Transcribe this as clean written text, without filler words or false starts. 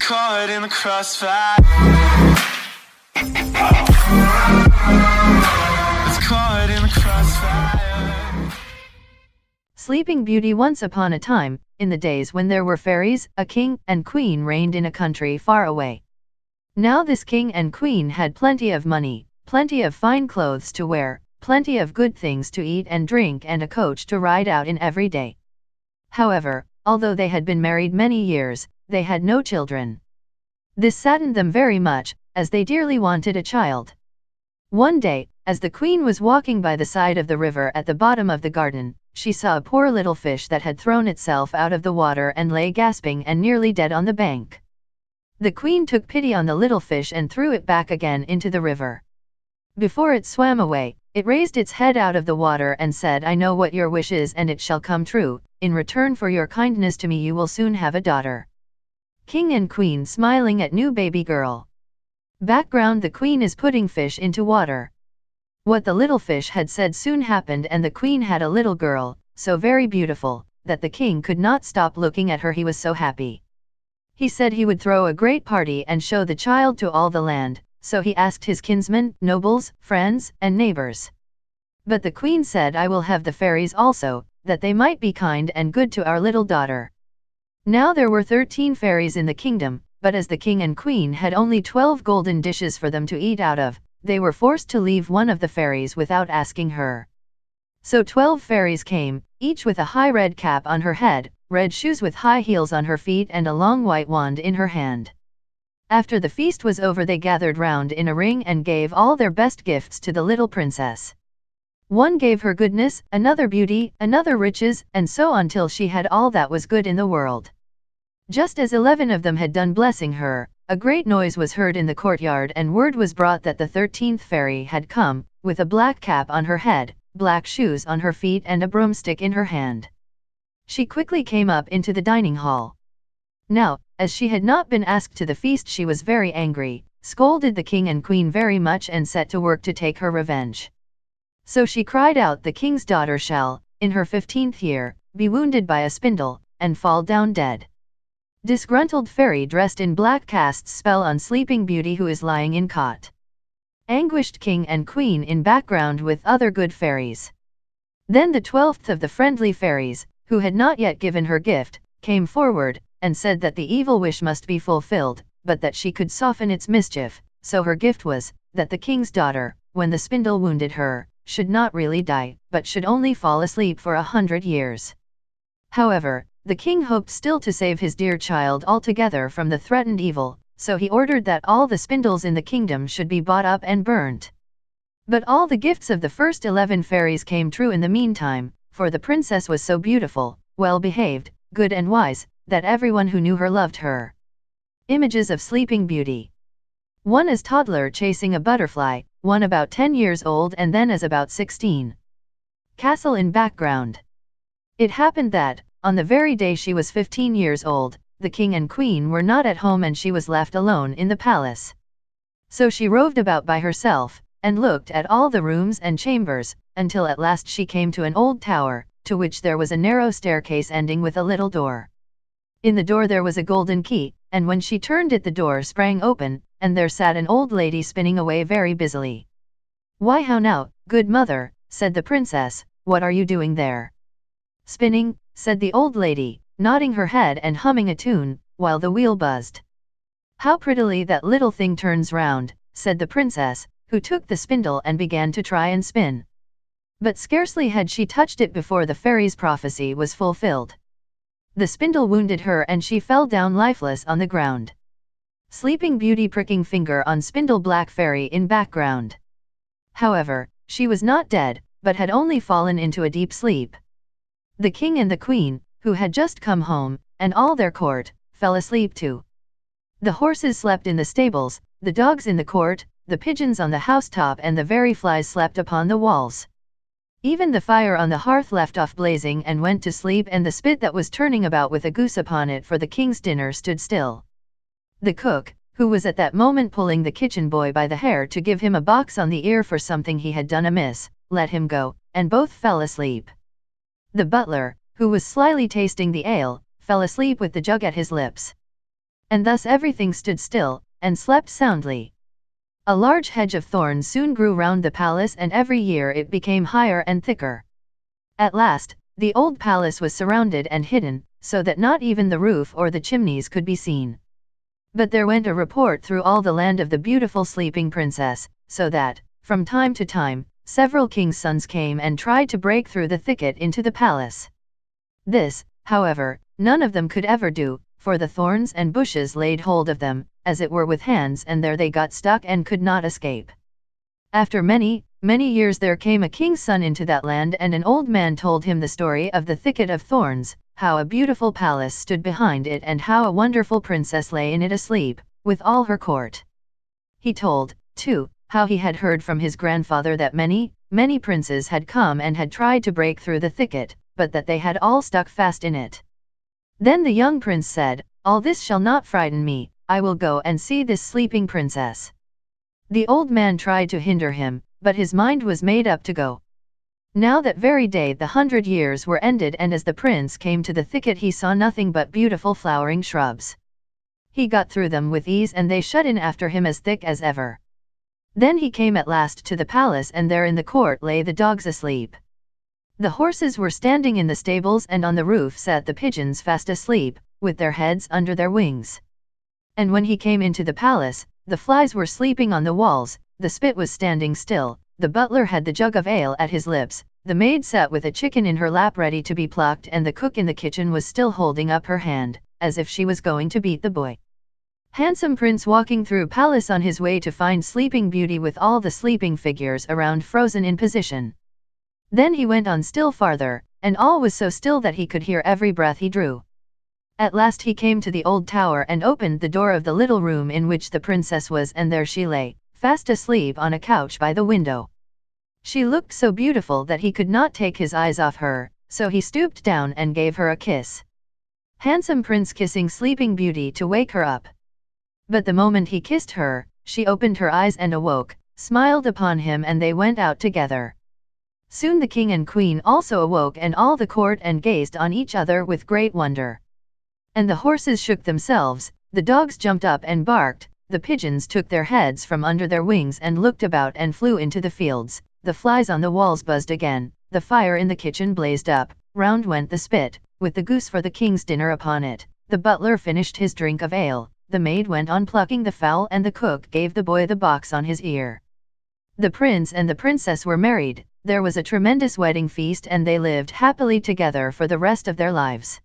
caught in the crossfire. It's caught in the crossfire. Sleeping Beauty. Once upon a time, in the days when there were fairies, a king and queen reigned in a country far away. Now this king and queen had plenty of money, plenty of fine clothes to wear, plenty of good things to eat and drink, and a coach to ride out in every day. However, although they had been married many years, they had no children. This saddened them very much, as they dearly wanted a child. One day, as the queen was walking by the side of the river at the bottom of the garden, she saw a poor little fish that had thrown itself out of the water and lay gasping and nearly dead on the bank. The queen took pity on the little fish and threw it back again into the river. Before it swam away, it raised its head out of the water and said, "I know what your wish is, and it shall come true. In return for your kindness to me, you will soon have a daughter." King and queen smiling at new baby girl. Background: the queen is putting fish into water. What the little fish had said soon happened, and the queen had a little girl, so very beautiful, that the king could not stop looking at her. He was so happy. He said he would throw a great party and show the child to all the land, so he asked his kinsmen, nobles, friends, and neighbors. But the queen said, "I will have the fairies also, that they might be kind and good to our little daughter." Now there were 13 fairies in the kingdom, but as the king and queen had only 12 golden dishes for them to eat out of, they were forced to leave one of the fairies without asking her. So 12 fairies came, each with a high red cap on her head, red shoes with high heels on her feet, and a long white wand in her hand. After the feast was over, they gathered round in a ring and gave all their best gifts to the little princess. One gave her goodness, another beauty, another riches, and so on till she had all that was good in the world. Just as 11 of them had done blessing her, a great noise was heard in the courtyard, and word was brought that the 13th fairy had come, with a black cap on her head, black shoes on her feet, and a broomstick in her hand. She quickly came up into the dining hall. Now, as she had not been asked to the feast, she was very angry, scolded the king and queen very much, and set to work to take her revenge. So she cried out, "The king's daughter shall, in her 15th year, be wounded by a spindle, and fall down dead." Disgruntled fairy dressed in black casts spell on Sleeping Beauty, who is lying in cot. Anguished king and queen in background with other good fairies. Then the 12th of the friendly fairies, who had not yet given her gift, came forward, and said that the evil wish must be fulfilled, but that she could soften its mischief. So her gift was, that the king's daughter, when the spindle wounded her, should not really die, but should only fall asleep for 100 years. However, the king hoped still to save his dear child altogether from the threatened evil, so he ordered that all the spindles in the kingdom should be bought up and burnt. But all the gifts of the first 11 fairies came true in the meantime, for the princess was so beautiful, well behaved, good and wise, that everyone who knew her loved her. Images of Sleeping Beauty. One as toddler chasing a butterfly, one about 10 years old, and then as about 16. Castle in background. It happened that, on the very day she was 15 years old, the king and queen were not at home, and she was left alone in the palace. So she roved about by herself, and looked at all the rooms and chambers, until at last she came to an old tower, to which there was a narrow staircase ending with a little door. In the door there was a golden key, and when she turned it, the door sprang open, and there sat an old lady spinning away very busily. "Why, how now, good mother," said the princess, "what are you doing there?" "Spinning," said the old lady, nodding her head and humming a tune, while the wheel buzzed. "How prettily that little thing turns round," said the princess, who took the spindle and began to try and spin. But scarcely had she touched it before the fairy's prophecy was fulfilled. The spindle wounded her, and she fell down lifeless on the ground. Sleeping Beauty pricking finger on spindle. Black fairy in background. However, she was not dead, but had only fallen into a deep sleep. The king and the queen, who had just come home, and all their court, fell asleep too. The horses slept in the stables, the dogs in the court, the pigeons on the housetop, and the very flies slept upon the walls. Even the fire on the hearth left off blazing and went to sleep, and the spit that was turning about with a goose upon it for the king's dinner stood still. The cook, who was at that moment pulling the kitchen boy by the hair to give him a box on the ear for something he had done amiss, let him go, and both fell asleep. The butler, who was slyly tasting the ale, fell asleep with the jug at his lips. And thus everything stood still, and slept soundly. A large hedge of thorns soon grew round the palace, and every year it became higher and thicker. At last, the old palace was surrounded and hidden, so that not even the roof or the chimneys could be seen. But there went a report through all the land of the beautiful sleeping princess, so that, from time to time, several kings' sons came and tried to break through the thicket into the palace. This, however, none of them could ever do, for the thorns and bushes laid hold of them, as it were with hands, and there they got stuck and could not escape. After many, many years there came a king's son into that land, and an old man told him the story of the thicket of thorns, how a beautiful palace stood behind it, and how a wonderful princess lay in it asleep, with all her court. He told, too, how he had heard from his grandfather that many, many princes had come and had tried to break through the thicket, but that they had all stuck fast in it. Then the young prince said, "All this shall not frighten me, I will go and see this sleeping princess." The old man tried to hinder him, but his mind was made up to go. Now that very day the 100 years were ended, and as the prince came to the thicket he saw nothing but beautiful flowering shrubs. He got through them with ease, and they shut in after him as thick as ever. Then he came at last to the palace, and there in the court lay the dogs asleep. The horses were standing in the stables, and on the roof sat the pigeons fast asleep, with their heads under their wings. And when he came into the palace, the flies were sleeping on the walls, the spit was standing still, the butler had the jug of ale at his lips, the maid sat with a chicken in her lap ready to be plucked, and the cook in the kitchen was still holding up her hand, as if she was going to beat the boy. Handsome prince walking through palace on his way to find Sleeping Beauty with all the sleeping figures around frozen in position. Then he went on still farther, and all was so still that he could hear every breath he drew. At last he came to the old tower and opened the door of the little room in which the princess was, and there she lay, fast asleep on a couch by the window. She looked so beautiful that he could not take his eyes off her, so he stooped down and gave her a kiss. Handsome prince kissing Sleeping Beauty to wake her up. But the moment he kissed her, she opened her eyes and awoke, smiled upon him, and they went out together. Soon the king and queen also awoke, and all the court, and gazed on each other with great wonder. And the horses shook themselves, the dogs jumped up and barked, the pigeons took their heads from under their wings and looked about and flew into the fields, the flies on the walls buzzed again, the fire in the kitchen blazed up, round went the spit, with the goose for the king's dinner upon it, the butler finished his drink of ale, the maid went on plucking the fowl, and the cook gave the boy the box on his ear. The prince and the princess were married, there was a tremendous wedding feast, and they lived happily together for the rest of their lives.